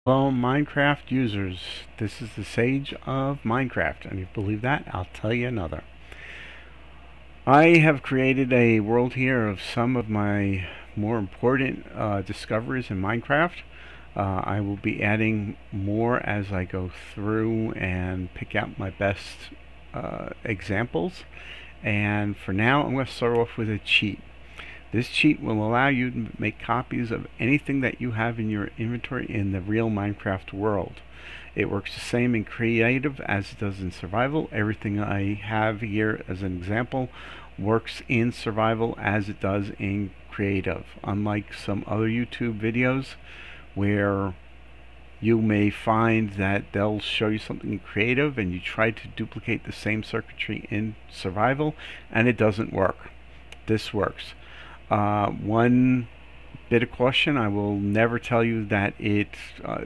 Hello, Minecraft users. This is the Sage of Minecraft, and if you believe that, I'll tell you another. I have created a world here of some of my more important discoveries in Minecraft. I will be adding more as I go through and pick out my best examples. And for now, I'm going to start off with a cheat. This cheat will allow you to make copies of anything that you have in your inventory in the real Minecraft world. It works the same in creative as it does in survival. Everything I have here as an example works in survival as it does in creative. Unlike some other YouTube videos where you may find that they'll show you something in creative and you try to duplicate the same circuitry in survival and it doesn't work. This works. One bit of caution, I will never tell you that it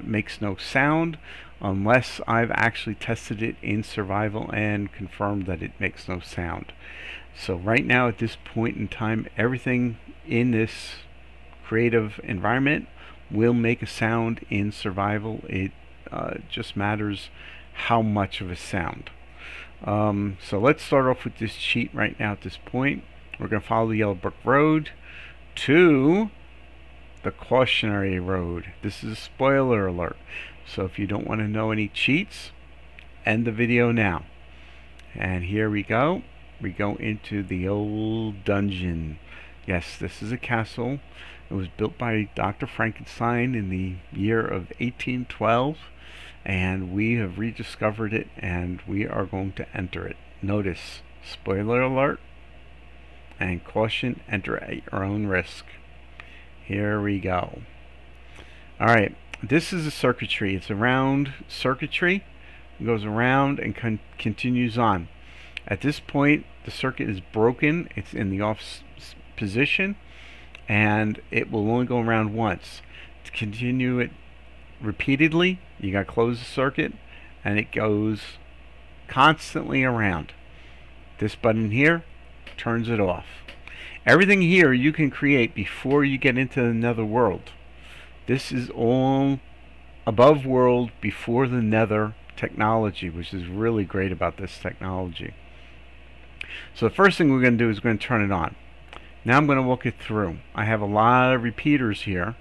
makes no sound unless I've actually tested it in survival and confirmed that it makes no sound. So right now at this point in time, everything in this creative environment will make a sound in survival. It just matters how much of a sound. So let's start off with this cheat right now at this point. We're going to follow the yellow brick road to the cautionary road. This is a spoiler alert. So if you don't want to know any cheats, end the video now. And here we go. We go into the old dungeon. Yes, this is a castle. It was built by Dr. Frankenstein in the year of 1812. And we have rediscovered it and we are going to enter it. Notice, spoiler alert. And caution, enter at your own risk. Here we go. Alright, this is a circuitry. It's a round circuitry. It goes around and continues on. At this point, the circuit is broken. It's in the off position. And it will only go around once. To continue it repeatedly, you got to close the circuit. And it goes constantly around. This button here turns it off. Everything here you can create before you get into the nether world. This is all above world before the nether technology, which is really great about this technology. So the first thing we're going to do is we're going to turn it on. Now I'm going to walk it through. I have a lot of repeaters here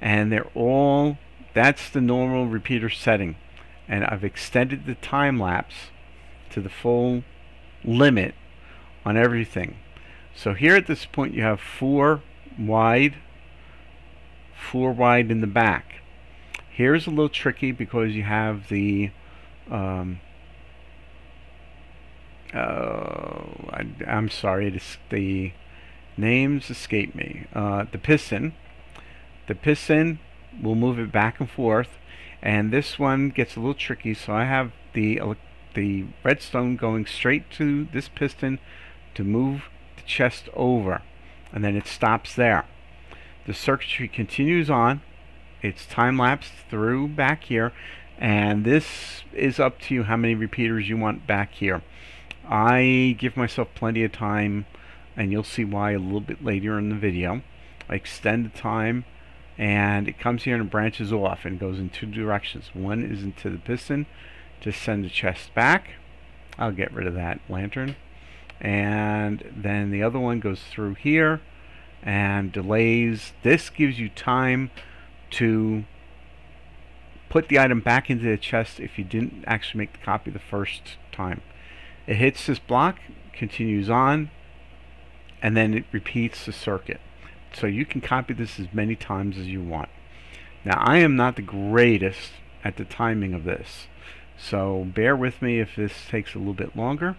and they're all, that's the normal repeater setting, and I've extended the time lapse to the full limit on everything. So here at this point you have four wide in the back. Here's a little tricky because you have the I'm sorry, the names escape me. The piston will move it back and forth, and this one gets a little tricky. So I have the redstone going straight to this piston to move the chest over, and then it stops there. The circuitry continues on. It's time-lapsed through back here, and this is up to you how many repeaters you want back here. I give myself plenty of time, and you'll see why a little bit later in the video. I extend the time, and it comes here and branches off and goes in two directions. One is into the piston to send the chest back. I'll get rid of that lantern. And then the other one goes through here and delays. This gives you time to put the item back into the chest if you didn't actually make the copy the first time. It hits this block, continues on, and then it repeats the circuit. So you can copy this as many times as you want. Now I am not the greatest at the timing of this, so bear with me if this takes a little bit longer.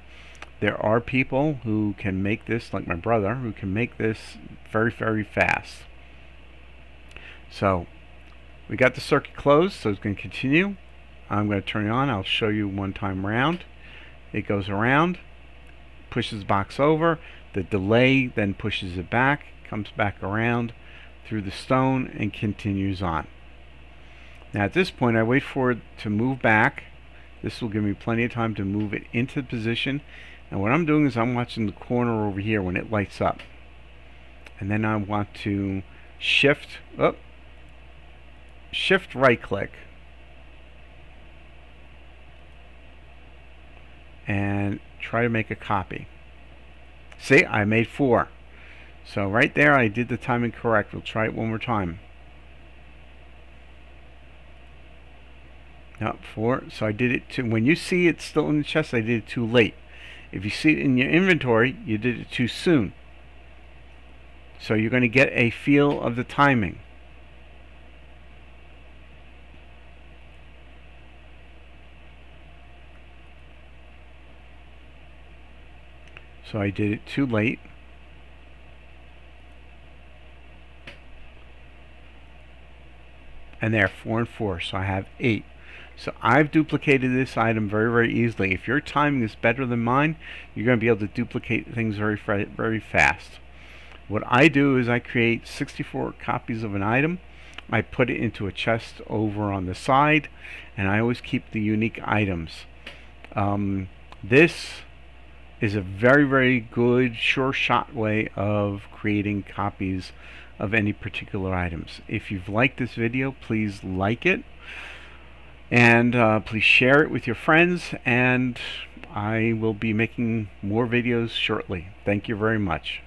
There are people who can make this, like my brother, who can make this very, very fast. So we got the circuit closed, so it's going to continue. I'm going to turn it on. I'll show you one time around. It goes around, pushes the box over. The delay then pushes it back, comes back around through the stone, and continues on. Now at this point, I wait for it to move back. This will give me plenty of time to move it into position. And what I'm doing is I'm watching the corner over here when it lights up. And then I want to shift right click and try to make a copy. See, I made 4. So right there I did the timing correct. We'll try it one more time. No, 4. So I did it too. When you see it still in the chest, I did it too late. If you see it in your inventory, you did it too soon. So you're going to get a feel of the timing. So I did it too late. And there, 4 and 4. So I have 8. So I've duplicated this item very easily. If your timing is better than mine, you're going to be able to duplicate things very fast. What I do is I create 64 copies of an item. I put it into a chest over on the side, and I always keep the unique items. This is a very good sure shot way of creating copies of any particular items. If you've liked this video, please like it, and please share it with your friends, and I will be making more videos shortly. Thank you very much.